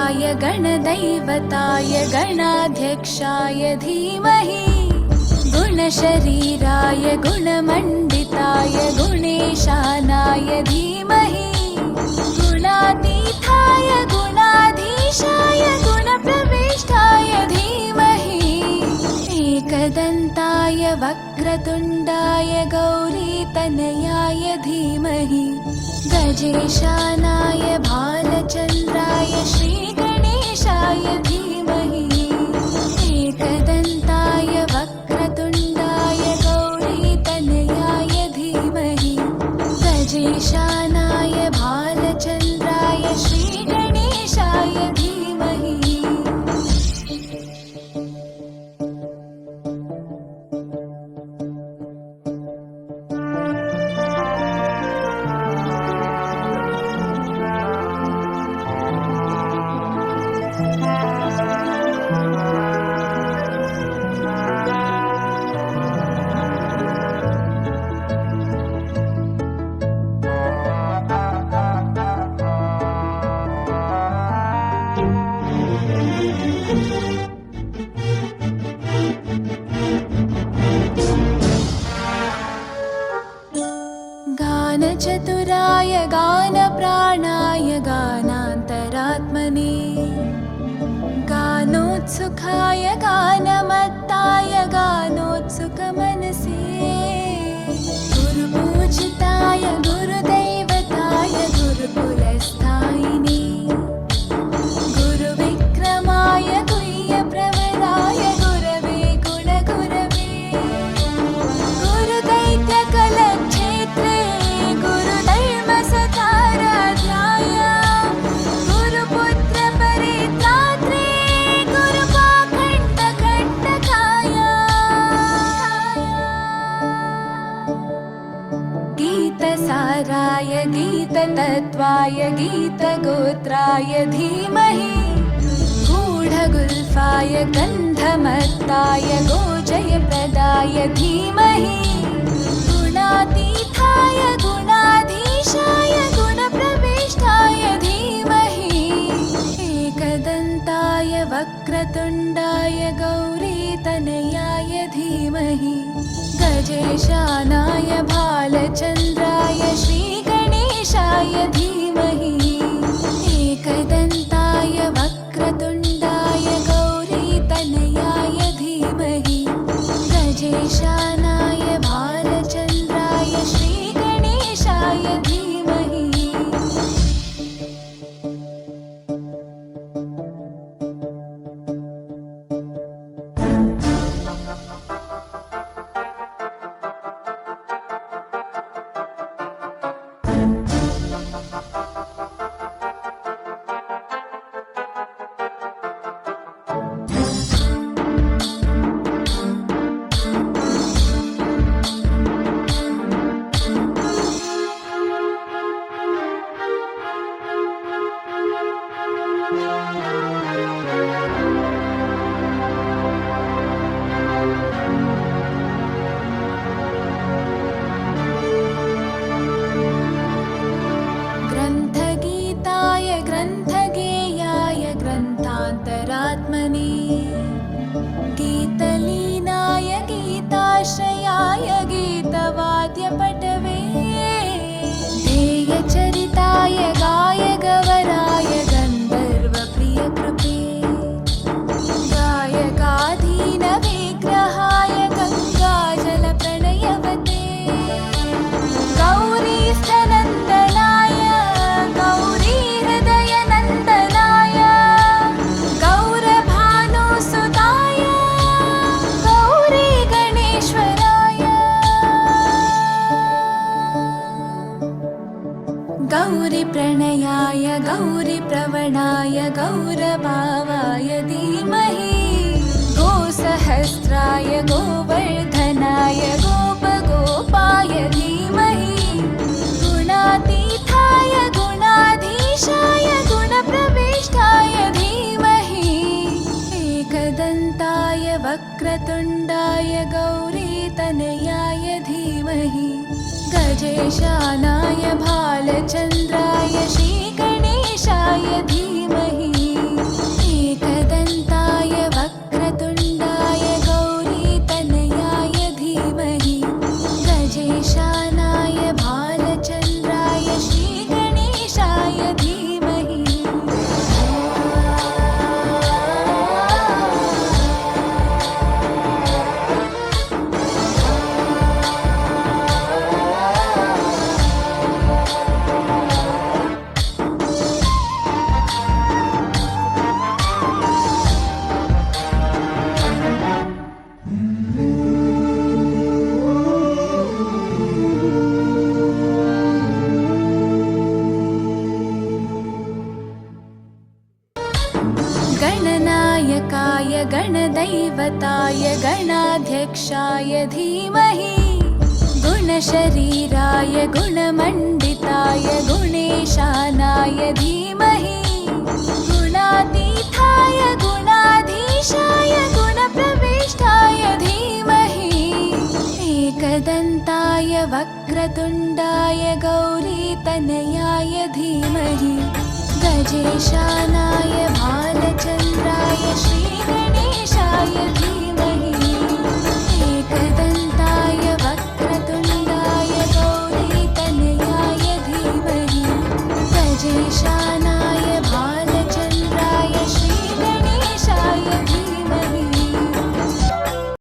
गणाधिपाय गणदैवताय गणाध्यक्षाय धीमहि गुणशरीराय गुणमण्डिताय गुणेशानाय धीमहि गुणातीताय गुणाधीशाय गुणप्रविष्टाय धीमहि एकदन्ताय वक्रतुण्डाय गौरीतनयाय धीमहि गजेशानाय भालचन्द्राय श्रीगणेशाय धीमहि एकदन्ताय वक्रतुण्डाय गौरीतनयाय धीमहि गजेशानाय भालचन्द्राय श्रीगणेशाय धीमहि। गानचतुराय गानप्राणाय गानान्तरात्मने गानोत्सुकाय गानमत्ताय गानोत्सुकमनसे गुरुपूजिताय गुरुदैवताय गुरुकुलस्थायिने गुरुविक्रमाय गुह्यप्रवराय गुरवे गुणगुरवे गुरुदैत्यकलक्षेत्रे गुरुधर्मसताराध्याय गुरुपुत्रपरित्रात्रे गुरुपाखण्डकण्टकाय गीतसाराय गीततत्त्वाय गीतगोत्राय धीमहि गूढगुल्फाय गन्धमत्ताय गोजयप्रदाय धीमहि गुणातीताय गुणाधीशाय गुणप्रविष्टाय धीमहि एकदन्ताय वक्रतुण्डाय गौरीतनयाय धीमहि गजेशानाय भालचन्द्राय श्रीगणेशाय धीमहि एकदन्ताय वक्रतुण्डाय गौरीतनयाय धीमहि गजेशानाय भालचन्द्राय श्रीगणेशाय धीमहि। ग्रन्थगीताय ग्रन्थगेयाय ग्रन्थान्तरात्मने गीतलीनाय गीताश्रयाय गीतवाद्यपटवे ध्येयचरिताय गायगवराय गन्धर्वप्रियकृपे गायकाधीनविग्रहाय गङ्गाजलप्रणयवते गौरीस्थनन्दनाय गौरीहृदयनन्दनाय गौरभानुसुताय गौरीगणेश्वराय गौरीप्रणयाय गौरीप्रवणाय गौरभावाय धीमहि गोसहस्राय गोवर्धनाय गोपगोपाय धीमहि गुणातीताय गुणाधीशाय गुणप्रविष्टाय धीमहि एकदन्ताय वक्रतुण्डाय गौरीतनयाय धीमहि गजेशानाय भालचन्द्राय श्रीगणेशाय धीमहि गणपताय गणाध्यक्षाय धीमहि गुणशरीराय गुणमण्डिताय गुणेशानाय धीमहि गुणातीताय गुणाधीशाय गुणप्रविष्टाय धीमहि एकदन्ताय वक्रतुण्डाय गौरीतनयाय धीमहि गजेशानाय भालचन्द्राय श्रीगणेशाय धीमहि